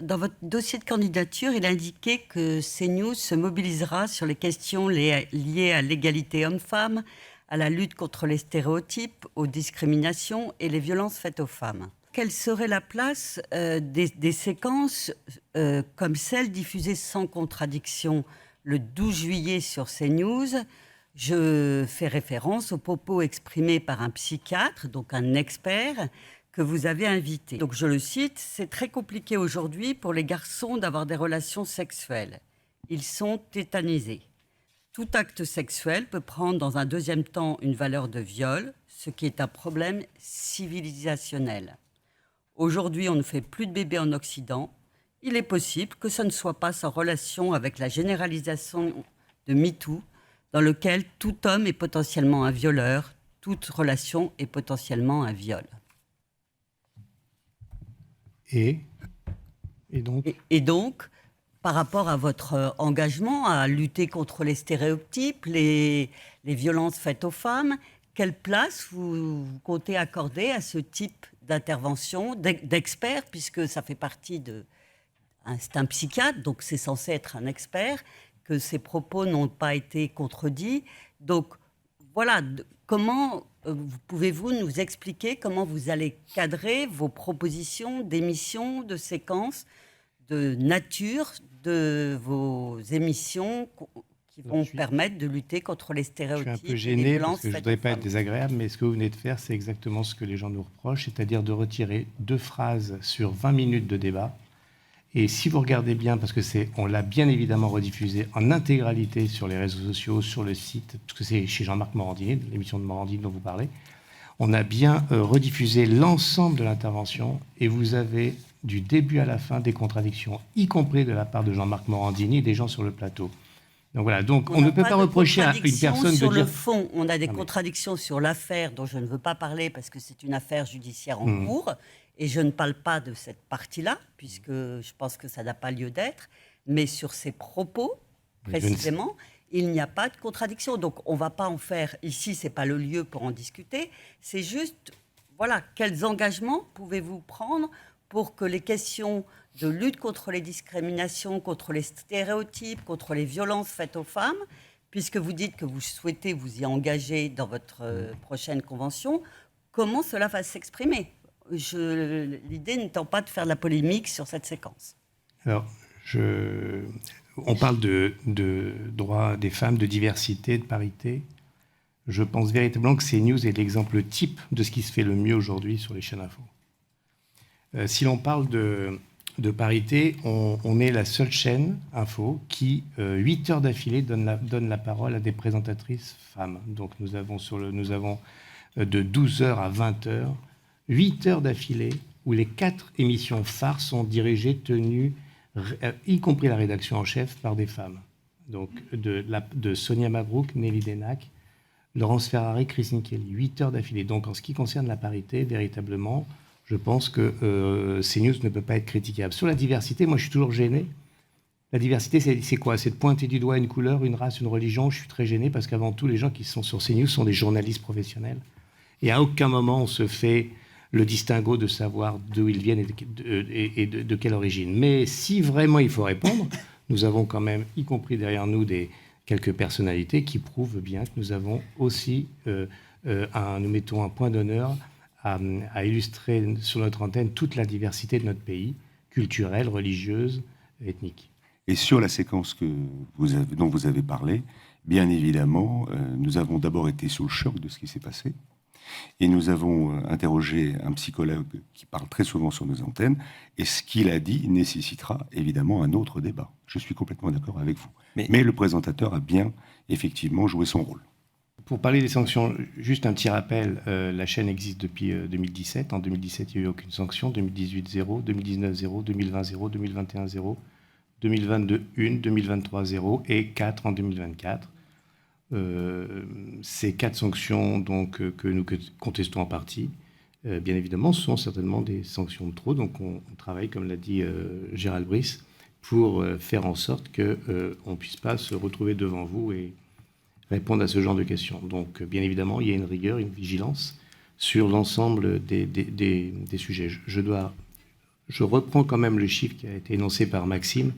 dans votre dossier de candidature, il indiquait que CNews se mobilisera sur les questions liées à l'égalité homme-femme, à la lutte contre les stéréotypes, aux discriminations et les violences faites aux femmes. Quelle serait la place des séquences comme celle diffusée sans contradiction le 12 juillet sur CNews? Je fais référence aux propos exprimés par un psychiatre, donc un expert, que vous avez invité. Donc je le cite, « C'est très compliqué aujourd'hui pour les garçons d'avoir des relations sexuelles. Ils sont tétanisés. Tout acte sexuel peut prendre dans un deuxième temps une valeur de viol, ce qui est un problème civilisationnel. Aujourd'hui, on ne fait plus de bébés en Occident. Il est possible que ce ne soit pas sans relation avec la généralisation de MeToo, dans lequel tout homme est potentiellement un violeur, toute relation est potentiellement un viol. » Et donc, par rapport à votre engagement à lutter contre les stéréotypes, les violences faites aux femmes, quelle place vous comptez accorder à ce type d'intervention, d'expert, puisque ça fait partie de... C'est un psychiatre, donc c'est censé être un expert, que ses propos n'ont pas été contredits. Donc, voilà, comment pouvez-vous nous expliquer comment vous allez cadrer vos propositions d'émissions, de séquences, de nature de vos émissions qui vont permettre de lutter contre les stéréotypes? Je suis un peu gêné parce que je ne voudrais pas être désagréable, mais ce que vous venez de faire, c'est exactement ce que les gens nous reprochent, c'est-à-dire de retirer 2 phrases sur 20 minutes de débat. Et si vous regardez bien, parce que on l'a bien évidemment rediffusé en intégralité sur les réseaux sociaux, sur le site, parce que c'est chez Jean-Marc Morandini, l'émission de Morandini dont vous parlez, on a bien rediffusé l'ensemble de l'intervention et vous avez du début à la fin des contradictions, y compris de la part de Jean-Marc Morandini et des gens sur le plateau. Donc voilà, donc on ne peut pas reprocher à une personne de dire... Sur le fond, on a des contradictions sur l'affaire dont je ne veux pas parler parce que c'est une affaire judiciaire en cours. Et je ne parle pas de cette partie-là, puisque je pense que ça n'a pas lieu d'être. Mais sur ces propos, précisément, il n'y a pas de contradiction. Donc, on ne va pas en faire... Ici, ce n'est pas le lieu pour en discuter. C'est juste, voilà, quels engagements pouvez-vous prendre pour que les questions de lutte contre les discriminations, contre les stéréotypes, contre les violences faites aux femmes, puisque vous dites que vous souhaitez vous y engager dans votre prochaine convention, comment cela va s'exprimer ? L'idée n'étant pas de faire de la polémique sur cette séquence. Alors, on parle de droits des femmes, de diversité, de parité. Je pense véritablement que CNews est l'exemple type de ce qui se fait le mieux aujourd'hui sur les chaînes info. Si l'on parle de parité, on est la seule chaîne info qui, 8 heures d'affilée, donne la parole à des présentatrices femmes. Donc nous avons de 12 heures à 20 heures, 8 heures d'affilée, où les 4 émissions phares sont dirigées, tenues, y compris la rédaction en chef, par des femmes. Donc de Sonia Mabrouk, Nelly Denac, Laurence Ferrari, Christine Kelly, 8 heures d'affilée. Donc en ce qui concerne la parité, véritablement, je pense que CNews ne peut pas être critiquable. Sur la diversité, moi je suis toujours gêné. La diversité, c'est quoi? C'est de pointer du doigt une couleur, une race, une religion. Je suis très gêné parce qu'avant tout, les gens qui sont sur CNews sont des journalistes professionnels. Et à aucun moment on se fait le distinguo de savoir d'où ils viennent et de quelle origine. Mais si vraiment il faut répondre, nous avons quand même, y compris derrière nous, quelques personnalités qui prouvent bien que nous avons aussi, nous mettons un point d'honneur à illustrer sur notre antenne toute la diversité de notre pays, culturelle, religieuse, ethnique. Et sur la séquence dont vous avez parlé, bien évidemment, nous avons d'abord été sous le choc de ce qui s'est passé. Et nous avons interrogé un psychologue qui parle très souvent sur nos antennes, et ce qu'il a dit nécessitera évidemment un autre débat. Je suis complètement d'accord avec vous. Mais le présentateur a bien, effectivement, joué son rôle. Pour parler des sanctions, juste un petit rappel, la chaîne existe depuis 2017. En 2017, il n'y a eu aucune sanction. 2018, 0. 2019, 0. 2020, 0. 2021, 0. 2022, 1. 2023, 0. Et 4 en 2024. Ces 4 sanctions donc, que nous contestons en partie, bien évidemment, sont certainement des sanctions de trop. Donc on travaille, comme l'a dit Gérald Brice, pour faire en sorte qu'on ne puisse pas se retrouver devant vous et répondre à ce genre de questions. Donc bien évidemment, il y a une rigueur, une vigilance sur l'ensemble des sujets. Je dois je reprends quand même le chiffre qui a été énoncé par Maxime.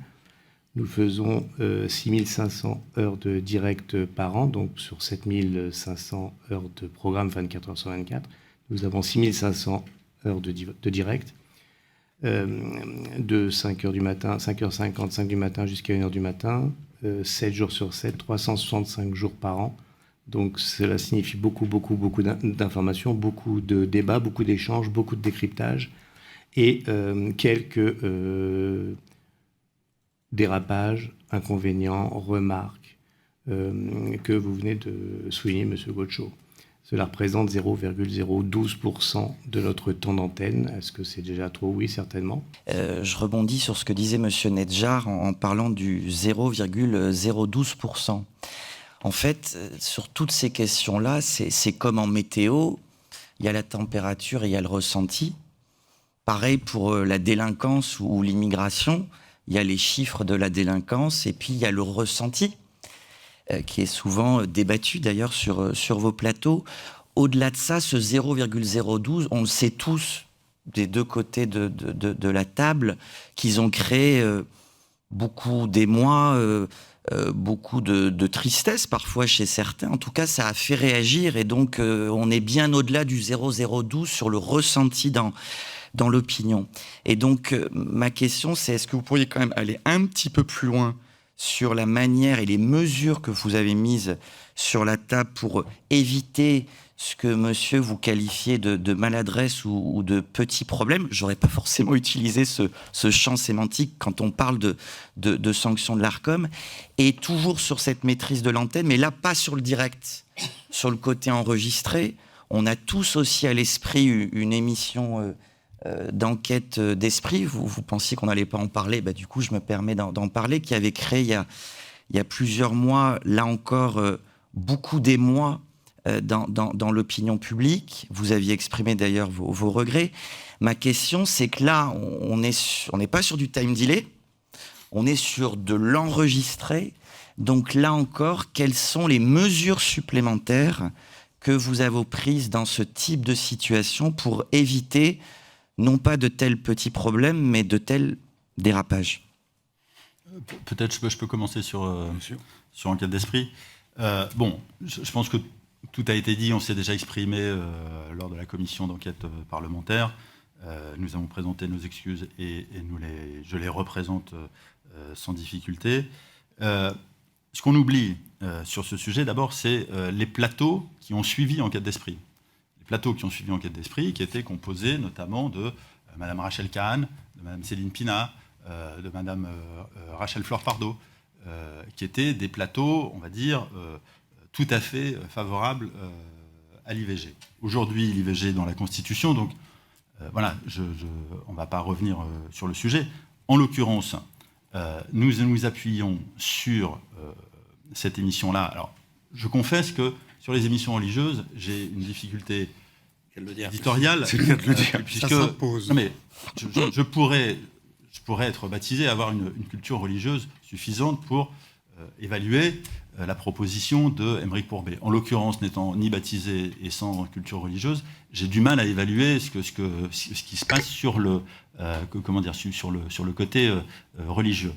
Nous faisons 6500 heures de direct par an, donc sur 7500 heures de programme 24 heures sur 24. Nous avons 6500 heures de direct, de 5h du matin, 5h55 du matin jusqu'à 1h du matin, 7 jours sur 7, 365 jours par an. Donc cela signifie beaucoup d'informations, beaucoup de débats, beaucoup d'échanges, beaucoup de décryptage et quelques dérapages, inconvénients, remarques que vous venez de souligner, M. Gaucho. Cela représente 0,012% de notre temps d'antenne. Est-ce que c'est déjà trop? Oui, certainement. Je rebondis sur ce que disait M. Nedjar en parlant du 0,012%. En fait, sur toutes ces questions-là, c'est comme en météo, il y a la température et il y a le ressenti. Pareil pour la délinquance ou l'immigration, il y a les chiffres de la délinquance et puis il y a le ressenti, qui est souvent débattu d'ailleurs sur vos plateaux. Au-delà de ça, ce 0,012, on le sait tous, des deux côtés de la table, qu'ils ont créé beaucoup d'émoi, beaucoup de tristesse parfois chez certains. En tout cas, ça a fait réagir et donc on est bien au-delà du 0,012 sur le ressenti dans l'opinion. Et donc, ma question, c'est est-ce que vous pourriez quand même aller un petit peu plus loin sur la manière et les mesures que vous avez mises sur la table pour éviter ce que monsieur vous qualifiez de maladresse ou de petits problèmes? J'aurais pas forcément utilisé ce champ sémantique quand on parle de sanctions de l'Arcom. Et toujours sur cette maîtrise de l'antenne, mais là, pas sur le direct, sur le côté enregistré. On a tous aussi à l'esprit une émission d'enquête d'esprit. Vous pensiez qu'on n'allait pas en parler, du coup je me permets d'en parler, qui avait créé il y a plusieurs mois, là encore, beaucoup d'émoi dans l'opinion publique. Vous aviez exprimé d'ailleurs vos regrets. Ma question, c'est que là, on n'est pas sur du time delay, on est sur de l'enregistré. Donc là encore, quelles sont les mesures supplémentaires que vous avez prises dans ce type de situation pour éviter non pas de tels petits problèmes, mais de tels dérapages? Peut-être je peux commencer sur enquête d'esprit. Je pense que tout a été dit, on s'est déjà exprimé lors de la commission d'enquête parlementaire. Nous avons présenté nos excuses et je les représente sans difficulté. Ce qu'on oublie sur ce sujet, d'abord, c'est les plateaux qui ont suivi enquête d'esprit. Plateaux qui ont suivi enquête d'esprit, qui étaient composés notamment de Madame Rachel Kahn, de Madame Céline Pina, de Madame Rachel Fleur-Pardo, qui étaient des plateaux, on va dire, tout à fait favorables à l'IVG. Aujourd'hui, l'IVG est dans la Constitution, donc on ne va pas revenir sur le sujet. En l'occurrence, nous nous appuyons sur cette émission-là. Alors, je confesse que sur les émissions religieuses, j'ai une difficulté éditoriale. C'est le cas de le dire. Puisque, ça s'impose. Non mais, je pourrais être baptisé, avoir une culture religieuse suffisante pour évaluer la proposition de Aymeric Pourbet. En l'occurrence, n'étant ni baptisé et sans culture religieuse, j'ai du mal à évaluer ce qui se passe sur le côté religieux.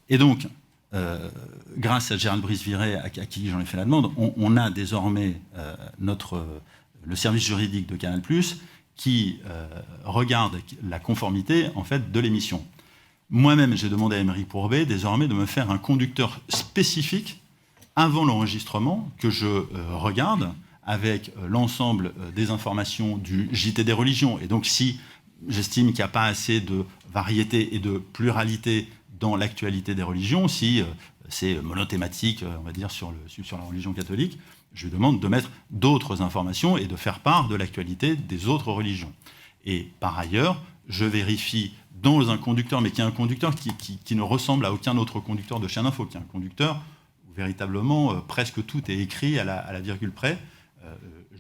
Et donc, grâce à Gérald Brice-Viret, à qui j'en ai fait la demande, on a désormais le service juridique de Canal+, qui regarde la conformité en fait, de l'émission. Moi-même, j'ai demandé à Aymeric Pourbet désormais de me faire un conducteur spécifique avant l'enregistrement que je regarde avec l'ensemble des informations du JT des religions. Et donc, si j'estime qu'il n'y a pas assez de variété et de pluralité dans l'actualité des religions, si c'est monothématique, on va dire, sur la religion catholique, je lui demande de mettre d'autres informations et de faire part de l'actualité des autres religions. Et par ailleurs, je vérifie dans un conducteur, mais qui est un conducteur qui ne ressemble à aucun autre conducteur de chaîne info, qui est un conducteur où véritablement presque tout est écrit à la virgule près.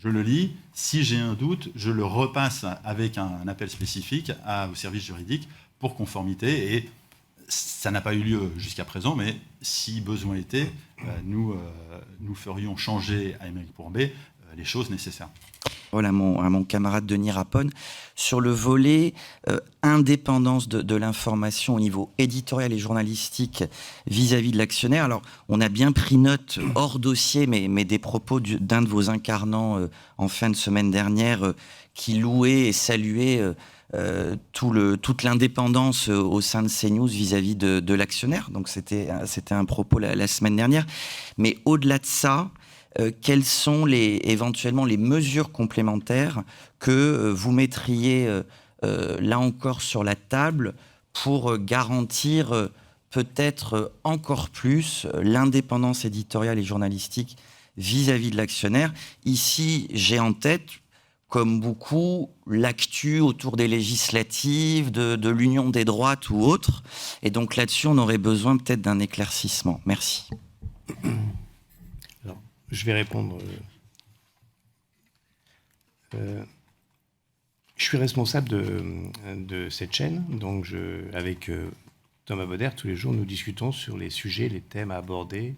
Je le lis, si j'ai un doute, je le repasse avec un appel spécifique au service juridique pour conformité, et ça n'a pas eu lieu jusqu'à présent, mais si besoin était, nous ferions changer à Aymeric Pourbet les choses nécessaires. à mon camarade Denis Rapone, sur le volet indépendance de l'information au niveau éditorial et journalistique vis-à-vis de l'actionnaire. Alors, on a bien pris note, hors dossier, mais des propos d'un de vos incarnants en fin de semaine dernière, qui louait et saluait toute l'indépendance au sein de CNews vis-à-vis de l'actionnaire. Donc, c'était un propos la semaine dernière. Mais au-delà de ça, quelles sont éventuellement les mesures complémentaires que vous mettriez là encore sur la table pour garantir peut-être encore plus l'indépendance éditoriale et journalistique vis-à-vis de l'actionnaire? Ici, j'ai en tête, comme beaucoup, l'actu autour des législatives, de l'union des droites ou autres. Et donc là-dessus, on aurait besoin peut-être d'un éclaircissement. Merci. Alors, je vais répondre. Je suis responsable de cette chaîne, donc avec Thomas Bauder, tous les jours, nous discutons sur les sujets, les thèmes à aborder.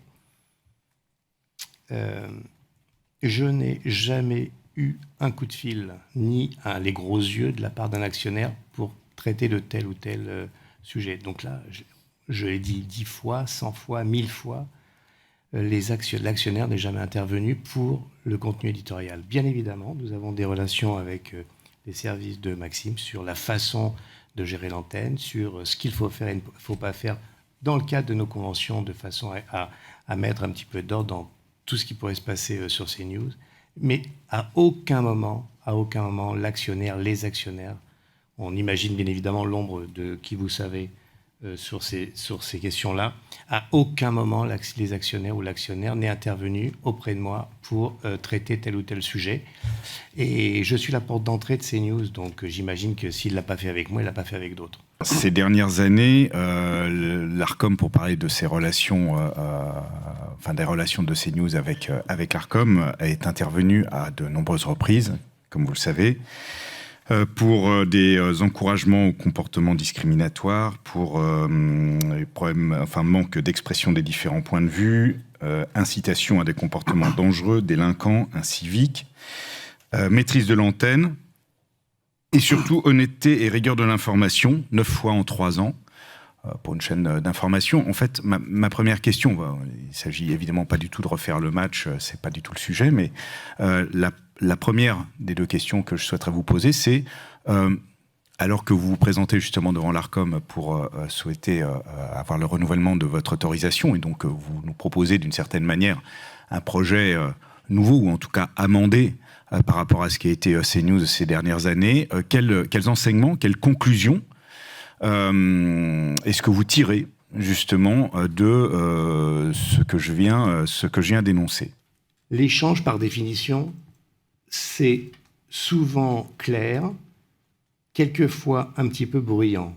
Je n'ai jamais eu un coup de fil, ni les gros yeux de la part d'un actionnaire pour traiter de tel ou tel sujet. Donc là, je l'ai dit 10 fois, 100 fois, 1000 fois, l'actionnaire n'est jamais intervenu pour le contenu éditorial. Bien évidemment, nous avons des relations avec les services de Maxime sur la façon de gérer l'antenne, sur ce qu'il faut faire et ne faut pas faire dans le cadre de nos conventions, de façon à mettre un petit peu d'ordre dans tout ce qui pourrait se passer sur CNews. Mais à aucun moment, l'actionnaire, les actionnaires, on imagine bien évidemment l'ombre de qui vous savez sur ces questions-là, à aucun moment les actionnaires ou l'actionnaire n'est intervenu auprès de moi pour traiter tel ou tel sujet. Et je suis la porte d'entrée de CNews, donc j'imagine que s'il ne l'a pas fait avec moi, il ne l'a pas fait avec d'autres. Ces dernières années, l'Arcom, pour parler de ses relations, des relations de CNews avec l'Arcom, est intervenu à de nombreuses reprises, comme vous le savez, pour des encouragements au comportement discriminatoire, pour manque d'expression des différents points de vue, incitation à des comportements dangereux, délinquants, inciviques, maîtrise de l'antenne, et surtout honnêteté et rigueur de l'information, 9 fois en 3 ans, pour une chaîne d'information. En fait, ma première question, il ne s'agit évidemment pas du tout de refaire le match, c'est pas du tout le sujet, mais la première des 2 questions que je souhaiterais vous poser, c'est, alors que vous vous présentez justement devant l'Arcom pour souhaiter avoir le renouvellement de votre autorisation, et donc vous nous proposez d'une certaine manière un projet nouveau, ou en tout cas amendé, par rapport à ce qui a été CNews ces dernières années, quels enseignements, quelles conclusions est-ce que vous tirez justement de ce que je viens d'énoncer? L'échange, par définition, c'est souvent clair, quelquefois un petit peu bruyant.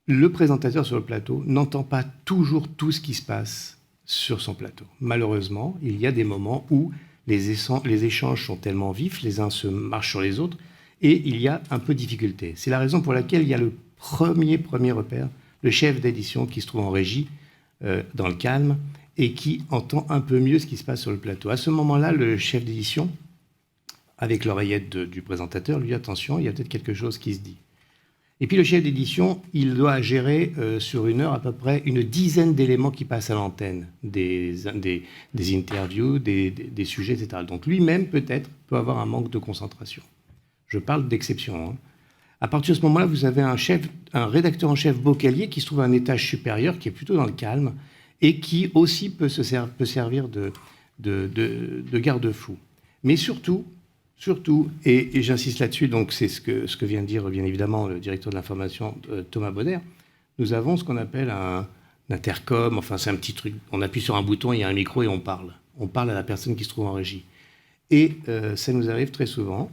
Le présentateur sur le plateau n'entend pas toujours tout ce qui se passe sur son plateau. Malheureusement, il y a des moments où les échanges sont tellement vifs, les uns se marchent sur les autres, et il y a un peu de difficulté. C'est la raison pour laquelle il y a le premier repère, le chef d'édition qui se trouve en régie, dans le calme, et qui entend un peu mieux ce qui se passe sur le plateau. À ce moment-là, le chef d'édition, avec l'oreillette du présentateur, lui dit « Attention, il y a peut-être quelque chose qui se dit ». Et puis le chef d'édition, il doit gérer sur une heure à peu près une dizaine d'éléments qui passent à l'antenne, des interviews, des sujets, etc. Donc lui-même, peut-être, peut avoir un manque de concentration. Je parle d'exception. Hein. À partir de ce moment-là, vous avez un rédacteur en chef vocalier qui se trouve à un étage supérieur, qui est plutôt dans le calme, et qui aussi peut servir de garde-fou. Mais surtout, et j'insiste là-dessus, donc c'est ce que vient de dire bien évidemment le directeur de l'information, Thomas Bauder, nous avons ce qu'on appelle un intercom, enfin c'est un petit truc, on appuie sur un bouton, il y a un micro et on parle. On parle à la personne qui se trouve en régie. Et ça nous arrive très souvent,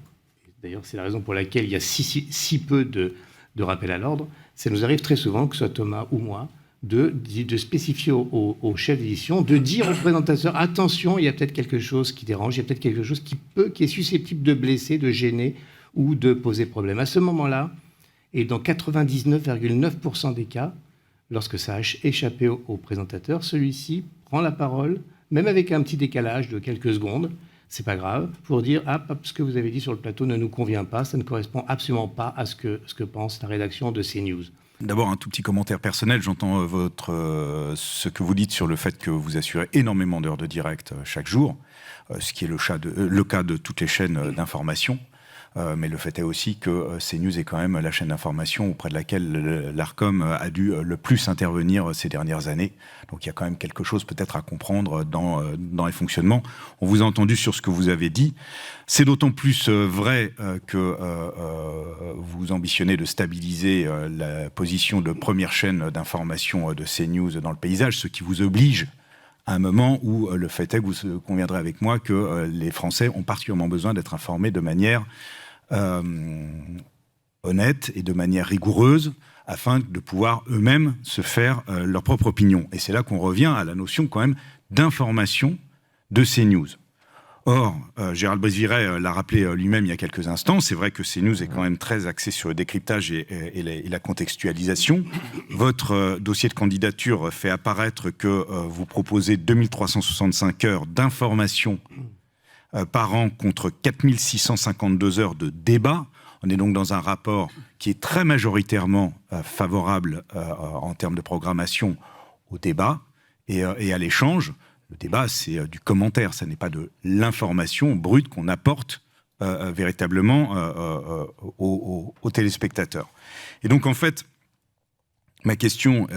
d'ailleurs c'est la raison pour laquelle il y a si peu de rappels à l'ordre, ça nous arrive très souvent, que ce soit Thomas ou moi, de spécifier au chef d'édition, de dire au présentateur, attention, il y a peut-être quelque chose qui dérange, il y a peut-être quelque chose qui est susceptible de blesser, de gêner ou de poser problème. À ce moment-là, et dans 99,9% des cas, lorsque ça a échappé au présentateur, celui-ci prend la parole, même avec un petit décalage de quelques secondes, c'est pas grave, pour dire ce que vous avez dit sur le plateau ne nous convient pas, ça ne correspond absolument pas à ce que pense la rédaction de CNews. D'abord, un tout petit commentaire personnel. J'entends ce que vous dites sur le fait que vous assurez énormément d'heures de direct chaque jour, ce qui est le cas de toutes les chaînes d'information. Mais le fait est aussi que CNews est quand même la chaîne d'information auprès de laquelle l'ARCOM a dû le plus intervenir ces dernières années. Donc il y a quand même quelque chose peut-être à comprendre dans les fonctionnements. On vous a entendu sur ce que vous avez dit. C'est d'autant plus vrai que vous ambitionnez de stabiliser la position de première chaîne d'information de CNews dans le paysage, ce qui vous oblige à un moment où le fait est que vous conviendrez avec moi que les Français ont particulièrement besoin d'être informés de manière honnête et de manière rigoureuse afin de pouvoir eux-mêmes se faire leur propre opinion. Et c'est là qu'on revient à la notion quand même d'information de CNews. Or, Gérald Brice-Viret l'a rappelé lui-même il y a quelques instants, c'est vrai que CNews est quand même très axé sur le décryptage et la contextualisation. Votre dossier de candidature fait apparaître que vous proposez 2365 heures d'information par an contre 4652 heures de débat. On est donc dans un rapport qui est très majoritairement favorable en termes de programmation au débat et à l'échange. Le débat, c'est du commentaire, ça n'est pas de l'information brute qu'on apporte véritablement aux téléspectateurs. Et donc, en fait, ma question,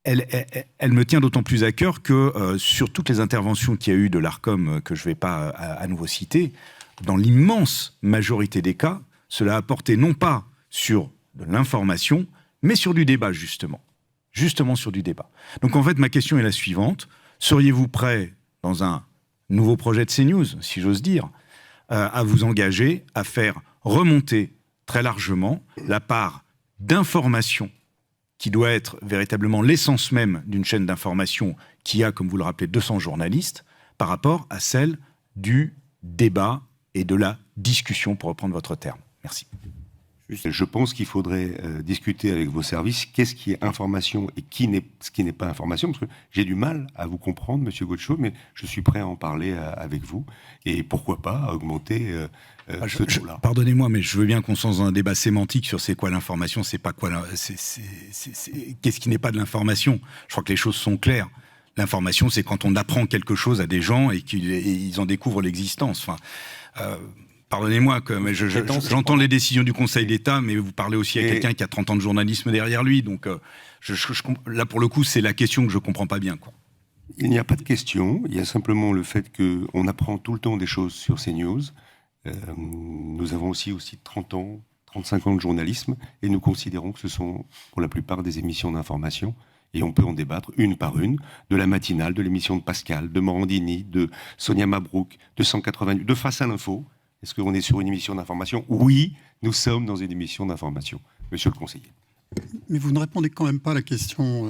elle me tient d'autant plus à cœur que sur toutes les interventions qu'il y a eu de l'ARCOM, que je ne vais pas à nouveau citer, dans l'immense majorité des cas, cela a porté non pas sur de l'information, mais sur du débat, justement sur du débat. Donc en fait, ma question est la suivante. Seriez-vous prêt, dans un nouveau projet de CNews, si j'ose dire, à vous engager à faire remonter très largement la part d'information qui doit être véritablement l'essence même d'une chaîne d'information qui a, comme vous le rappelez, 200 journalistes, par rapport à celle du débat et de la discussion, pour reprendre votre terme. Merci. Je pense qu'il faudrait discuter avec vos services qu'est-ce qui est information et ce qui n'est pas information, parce que j'ai du mal à vous comprendre, Monsieur Goetschel, mais je suis prêt à en parler avec vous, et pourquoi pas à augmenter ce taux-là. Pardonnez-moi, mais je veux bien qu'on soit dans un débat sémantique sur c'est quoi l'information, c'est pas quoi, qu'est-ce qui n'est pas de l'information. Je crois que les choses sont claires. L'information, c'est quand on apprend quelque chose à des gens et qu'ils en découvrent l'existence. Enfin, pardonnez-moi, mais j'entends les décisions du Conseil d'État, mais vous parlez aussi à quelqu'un qui a 30 ans de journalisme derrière lui. Donc là, pour le coup, c'est la question que je ne comprends pas bien, quoi. Il n'y a pas de question. Il y a simplement le fait qu'on apprend tout le temps des choses sur CNews. Nous avons aussi 30 ans, 35 ans de journalisme, et nous considérons que ce sont pour la plupart des émissions d'information. Et on peut en débattre une par une, de la matinale, de l'émission de Pascal, de Morandini, de Sonia Mabrouk, de 188, de Face à l'info. Est-ce qu'on est sur une émission d'information ? Oui, nous sommes dans une émission d'information, monsieur le conseiller. Mais vous ne répondez quand même pas à la question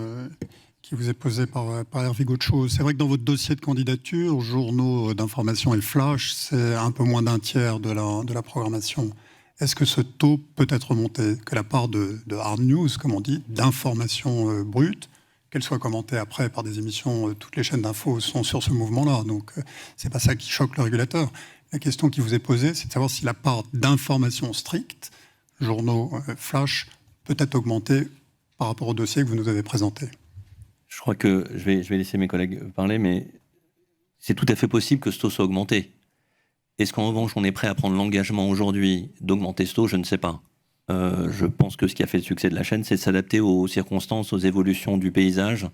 qui vous est posée par Hervé Goetschel. C'est vrai que dans votre dossier de candidature, journaux d'information et flash, c'est un peu moins d'un tiers de la programmation. Est-ce que ce taux peut être remonté ? Que la part de hard news, comme on dit, d'information brute, qu'elle soit commentée après par des émissions, toutes les chaînes d'infos sont sur ce mouvement-là. Donc, c'est pas ça qui choque le régulateur. La question qui vous est posée, c'est de savoir si la part d'information stricte, journaux, flash, peut être augmentée par rapport au dossier que vous nous avez présenté. Je crois que je vais laisser mes collègues parler, mais c'est tout à fait possible que ce taux soit augmenté. Est-ce qu'en revanche, on est prêt à prendre l'engagement aujourd'hui d'augmenter ce taux ? Je ne sais pas. Je pense que ce qui a fait le succès de la chaîne, c'est de s'adapter aux circonstances, aux évolutions du paysage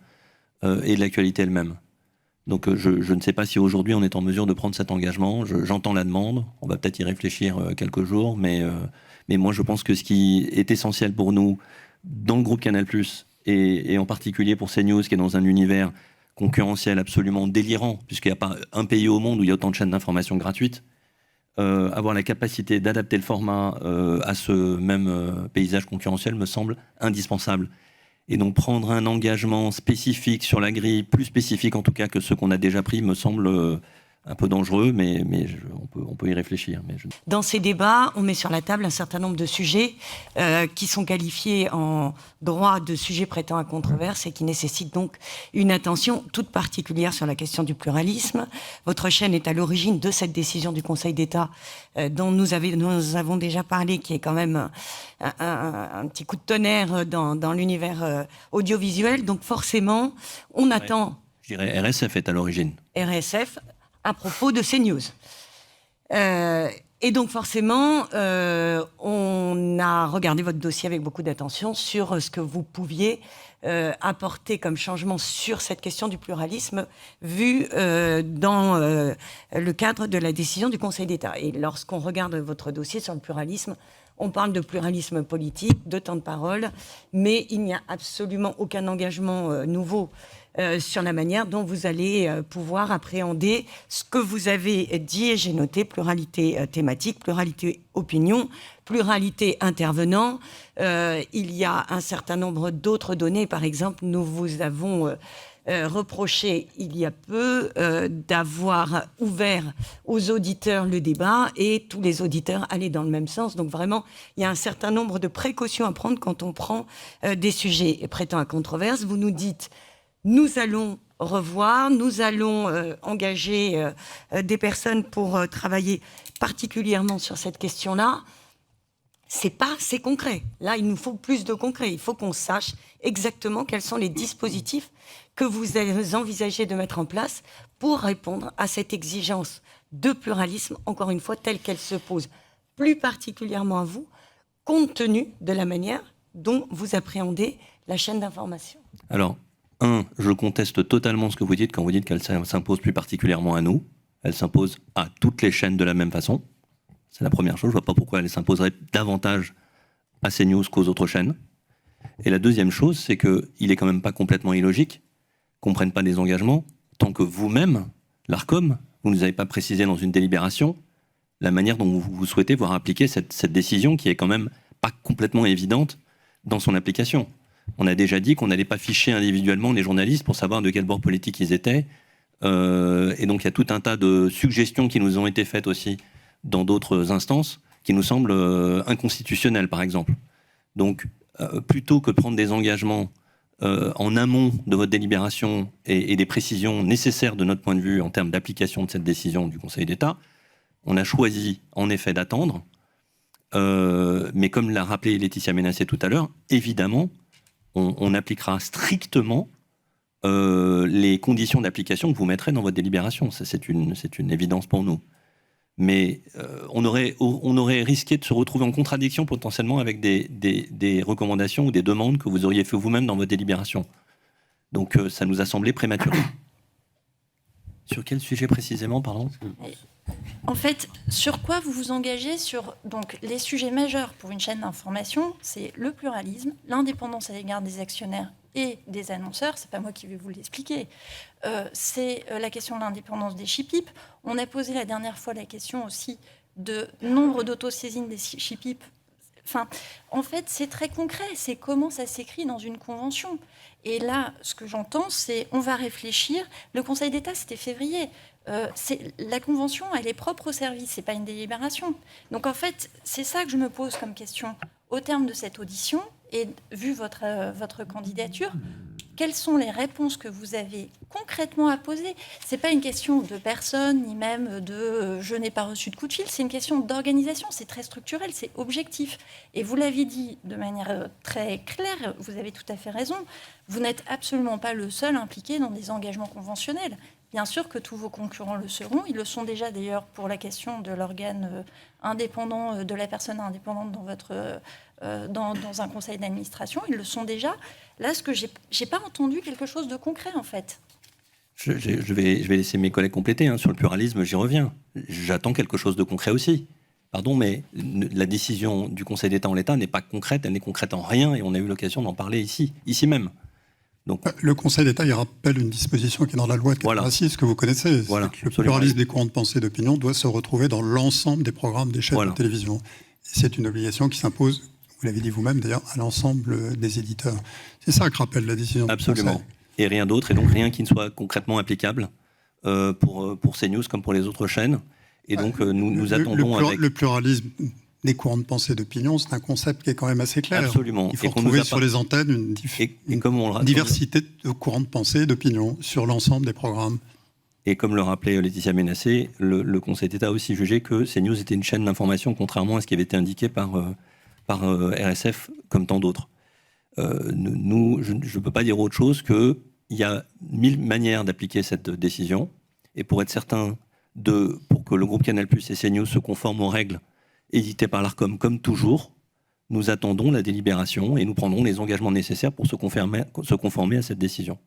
et de l'actualité elle-même. Donc je ne sais pas si aujourd'hui on est en mesure de prendre cet engagement. J'entends la demande, on va peut-être y réfléchir quelques jours, mais moi je pense que ce qui est essentiel pour nous dans le groupe Canal+, et en particulier pour CNews qui est dans un univers concurrentiel absolument délirant, puisqu'il n'y a pas un pays au monde où il y a autant de chaînes d'information gratuites, avoir la capacité d'adapter le format à ce même paysage concurrentiel me semble indispensable. Et donc prendre un engagement spécifique sur la grille, plus spécifique en tout cas que ceux qu'on a déjà pris, me semble un peu dangereux, mais on peut y réfléchir. Dans ces débats, on met sur la table un certain nombre de sujets qui sont qualifiés en droit de sujets prêtant à controverse et qui nécessitent donc une attention toute particulière sur la question du pluralisme. Votre chaîne est à l'origine de cette décision du Conseil d'État dont nous avons déjà parlé, qui est quand même un petit coup de tonnerre dans l'univers audiovisuel. Donc forcément, on attend... Je dirais RSF est à l'origine. RSF à propos de CNews. Et donc forcément, on a regardé votre dossier avec beaucoup d'attention sur ce que vous pouviez apporter comme changement sur cette question du pluralisme vu dans le cadre de la décision du Conseil d'État. Et lorsqu'on regarde votre dossier sur le pluralisme, on parle de pluralisme politique, de temps de parole, mais il n'y a absolument aucun engagement nouveau sur la manière dont vous allez pouvoir appréhender ce que vous avez dit, et j'ai noté pluralité thématique, pluralité opinion, pluralité intervenant. Il y a un certain nombre d'autres données. Par exemple, nous vous avons reproché il y a peu d'avoir ouvert aux auditeurs le débat et tous les auditeurs allaient dans le même sens. Donc vraiment, il y a un certain nombre de précautions à prendre quand on prend des sujets prêtant à controverse. Vous nous dites... Nous allons revoir, nous allons engager des personnes pour travailler particulièrement sur cette question-là. C'est pas assez concret. Là, il nous faut plus de concret. Il faut qu'on sache exactement quels sont les dispositifs que vous envisagez de mettre en place pour répondre à cette exigence de pluralisme, encore une fois, telle qu'elle se pose plus particulièrement à vous, compte tenu de la manière dont vous appréhendez la chaîne d'information. Alors, je conteste totalement ce que vous dites quand vous dites qu'elle s'impose plus particulièrement à nous. Elle s'impose à toutes les chaînes de la même façon. C'est la première chose. Je ne vois pas pourquoi elle s'imposerait davantage à CNews qu'aux autres chaînes. Et la deuxième chose, c'est qu'il est quand même pas complètement illogique qu'on ne prenne pas des engagements tant que vous-même, l'ARCOM, vous ne nous avez pas précisé dans une délibération la manière dont vous souhaitez voir appliquer cette décision qui est quand même pas complètement évidente dans son application. On a déjà dit qu'on n'allait pas ficher individuellement les journalistes pour savoir de quel bord politique ils étaient. Et donc il y a tout un tas de suggestions qui nous ont été faites aussi dans d'autres instances qui nous semblent inconstitutionnelles, par exemple. Donc plutôt que de prendre des engagements en amont de votre délibération et des précisions nécessaires de notre point de vue en termes d'application de cette décision du Conseil d'État, on a choisi en effet d'attendre. Mais comme l'a rappelé Laetitia Ménassé tout à l'heure, évidemment, on appliquera strictement les conditions d'application que vous mettrez dans votre délibération. Ça, c'est une évidence pour nous. Mais on aurait risqué de se retrouver en contradiction potentiellement avec des recommandations ou des demandes que vous auriez fait vous-même dans votre délibération. Donc ça nous a semblé prématuré. Sur quel sujet précisément, pardon ? En fait, sur quoi vous vous engagez sur donc, les sujets majeurs pour une chaîne d'information, c'est le pluralisme, l'indépendance à l'égard des actionnaires et des annonceurs, c'est pas moi qui vais vous l'expliquer, c'est la question de l'indépendance des SHIPIP. On a posé la dernière fois la question aussi de nombre d'autosaisines des SHIPIP. Enfin, en fait, c'est très concret, c'est comment ça s'écrit dans une convention. Et là, ce que j'entends, c'est on va réfléchir. Le Conseil d'État, c'était février. La convention, elle est propre au service, c'est pas une délibération. Donc en fait, c'est ça que je me pose comme question. Au terme de cette audition, et vu votre candidature, quelles sont les réponses que vous avez concrètement à poser ? C'est pas une question de personne, ni même de je n'ai pas reçu de coup de fil, c'est une question d'organisation, c'est très structurel, c'est objectif. Et vous l'avez dit de manière très claire, vous avez tout à fait raison, vous n'êtes absolument pas le seul impliqué dans des engagements conventionnels. Bien sûr que tous vos concurrents le seront. Ils le sont déjà d'ailleurs pour la question de l'organe indépendant, de la personne indépendante dans un conseil d'administration. Ils le sont déjà. Là, ce que j'ai pas entendu quelque chose de concret en fait. Je vais laisser mes collègues compléter. Sur le pluralisme, j'y reviens. J'attends quelque chose de concret aussi. Pardon, mais la décision du Conseil d'État en l'état n'est pas concrète. Elle n'est concrète en rien et on a eu l'occasion d'en parler ici même. Donc, le Conseil d'État, il rappelle une disposition qui est dans la loi de 86, que vous connaissez. Voilà, le pluralisme des courants de pensée et d'opinion doit se retrouver dans l'ensemble des programmes des chaînes de télévision. C'est une obligation qui s'impose, vous l'avez dit vous-même d'ailleurs, à l'ensemble des éditeurs. C'est ça que rappelle la décision. Absolument. Et rien d'autre, et donc rien qui ne soit concrètement applicable pour CNews comme pour les autres chaînes. Et donc, nous attendons avec... Le pluralisme des courants de pensée d'opinion, c'est un concept qui est quand même assez clair. Absolument. Il faut retrouver sur les antennes une diversité de courants de pensée et d'opinion sur l'ensemble des programmes. Et comme le rappelait Laetitia Ménassé, le Conseil d'État a aussi jugé que CNews était une chaîne d'information, contrairement à ce qui avait été indiqué par RSF, comme tant d'autres. Je ne peux pas dire autre chose qu'il y a 1000 manières d'appliquer cette décision. Et pour être certain, pour que le groupe Canal+ et CNews se conforment aux règles éditées par l'ARCOM, comme toujours, nous attendons la délibération et nous prendrons les engagements nécessaires pour se conformer à cette décision.